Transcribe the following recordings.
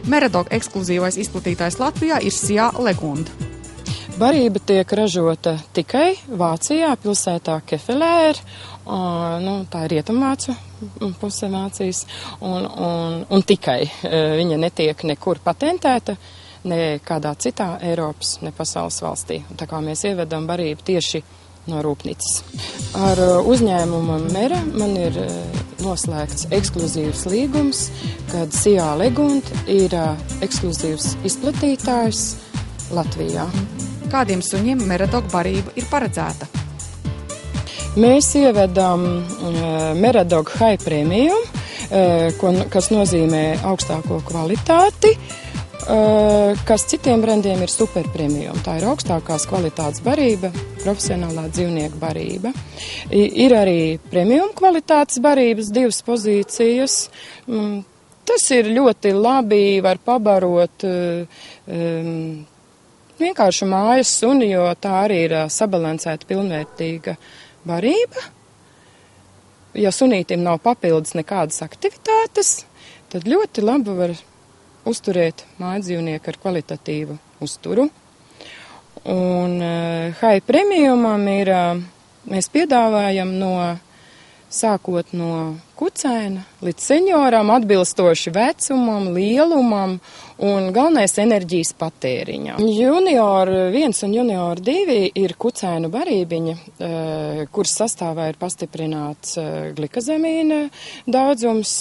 Meradog ekskluzīvais izplatītājs Latvijā ir Sijā Legunda. Barība tiek ražota tikai Vācijā, pilsētā Kefelēr, tā ir rietumvācu puse Vācijas, un tikai viņa netiek nekur patentēta, ne kādā citā Eiropas, ne pasaules valstī. Tā kā mēs ievedam barību tieši no rūpnīcas. Ar uzņēmumu Mera man ir noslēgts ekskluzīvs līgums, kad Sijā Legunda ir ekskluzīvs izplatītājs Latvijā. Kādiem suņiem Meradog barība ir paredzēta? Mēs ievedam Meradog High Premium, kas nozīmē augstāko kvalitāti, kas citiem brandiem ir super premium. Tā ir augstākās kvalitātes barība, profesionālā dzīvnieku barība. Ir arī premium kvalitātes barības, 2 pozīcijas. Tas ir ļoti labi, var pabarot vienkārši mājas suni, jo tā arī ir sabalansēta pilnvērtīga barība. Ja sunītim nav papildus nekādas aktivitātes, tad ļoti labi var uzturēt mājdzīvnieku ar kvalitatīvu uzturu. Un High Premiumam mēs piedāvājam sākot no kucēna līdz senioram, atbilstoši vecumam, lielumam un galvenais enerģijas patēriņam. Junior 1 un Junior 2 ir kucēnu barībiņa, kuras sastāvā ir pastiprināts glikazemīna daudzums,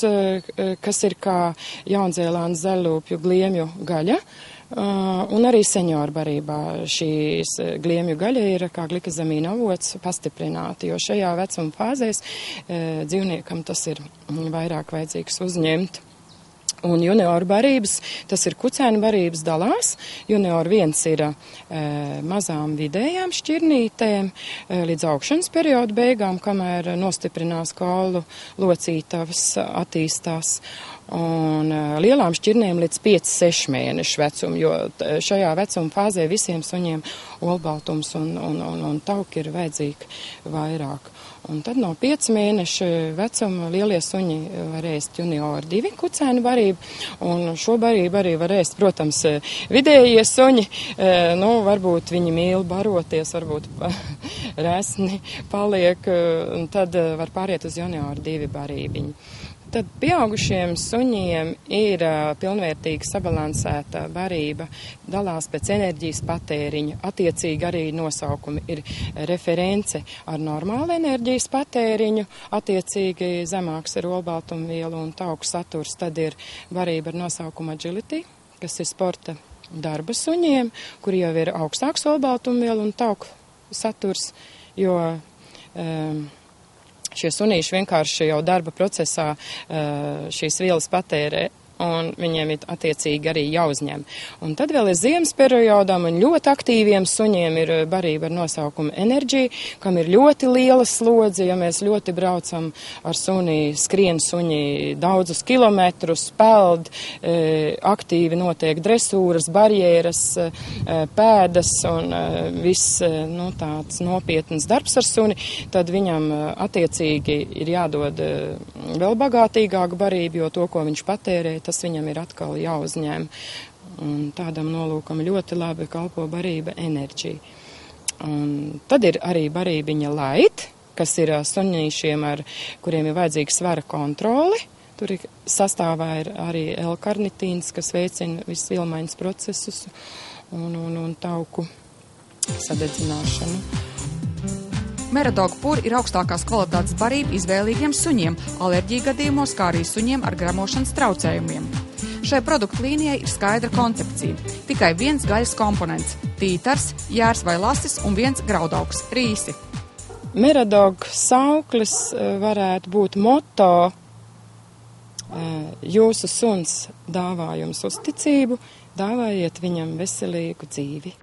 kas ir kā Jaunzēlandes zaļlūpju gliemju gaļa. Un arī senioru barībā šīs gliemju gaļa ir kā glikazemīna avots pastiprināta, jo šajā vecuma fāzēs dzīvniekam tas ir vairāk vajadzīgs uzņemt. Un junioru barības, tas ir kucēnu barības dalās. Junior 1 ir mazām vidējām šķirnītēm līdz augšanas periodu beigām, kamēr nostiprinās kaulu locītavas, attīstās. Un lielām šķirnēm līdz 5-6 mēnešu vecumu, jo šajā vecuma fāzē visiem suņiem olbaltums un tauki ir vajadzīgi vairāk. Un tad no 5 mēnešu vecuma lielie suņi var ēst Junior 2 kucēnu barību, un šo barību arī var ēst, protams, vidējie suņi, varbūt viņi mīl baroties, varbūt resni paliek, un tad var pāriet uz Junior 2 barībiņu. Tad pieaugušiem suņiem ir pilnvērtīga sabalansēta barība, dalās pēc enerģijas patēriņa, attiecīgi arī nosaukumi ir reference ar normālu enerģijas patēriņu, attiecīgi zemāks ir olbaltumvielu un tauku saturs, tad ir barība ar nosaukumu Agility, kas ir sporta darba suņiem, kur jau ir augstāks olbaltumvielu un tauku saturs, jo šie sunīši vienkārši jau darba procesā šīs vielas patērē, un viņiem ir attiecīgi arī jāuzņem. Un tad vēl ir ziemas periodam, un ļoti aktīviem suņiem ir barība ar nosaukumu Energy, kam ir ļoti liela slodze, ja mēs ļoti braucam ar suni, skrien suņi daudzus kilometrus, peld, aktīvi notiek dresūras, barjeras, pēdas un viss tāds nopietns darbs ar suni, tad viņam attiecīgi ir jādod vēl bagātīgāku barību, jo to, ko viņš patērē, tas viņam ir atkal jāuzņem. Un tādam nolūkam ļoti labi kalpo barība Energy. Un tad ir arī barībiņa Light, kas ir sunīšiem, kuriem ir vajadzīga svara kontroli. Tur sastāvā ir arī L-karnitīns, kas veicina visus vielmaiņas procesus un tauku sadedzināšanu. Meradog Pur ir augstākās kvalitātes barība izvēlīgiem suņiem, alerģiju gadījumos, kā arī suņiem ar gremošanas traucējumiem. Šai produktu līnijai ir skaidra koncepcija. Tikai viens gaļas komponents – tītars, jērs vai lasis un viens graudaugs – rīsi. Meradog sauklis varētu būt moto jūsu suns dāvā jums uzticību, dāvājiet viņam veselīgu dzīvi.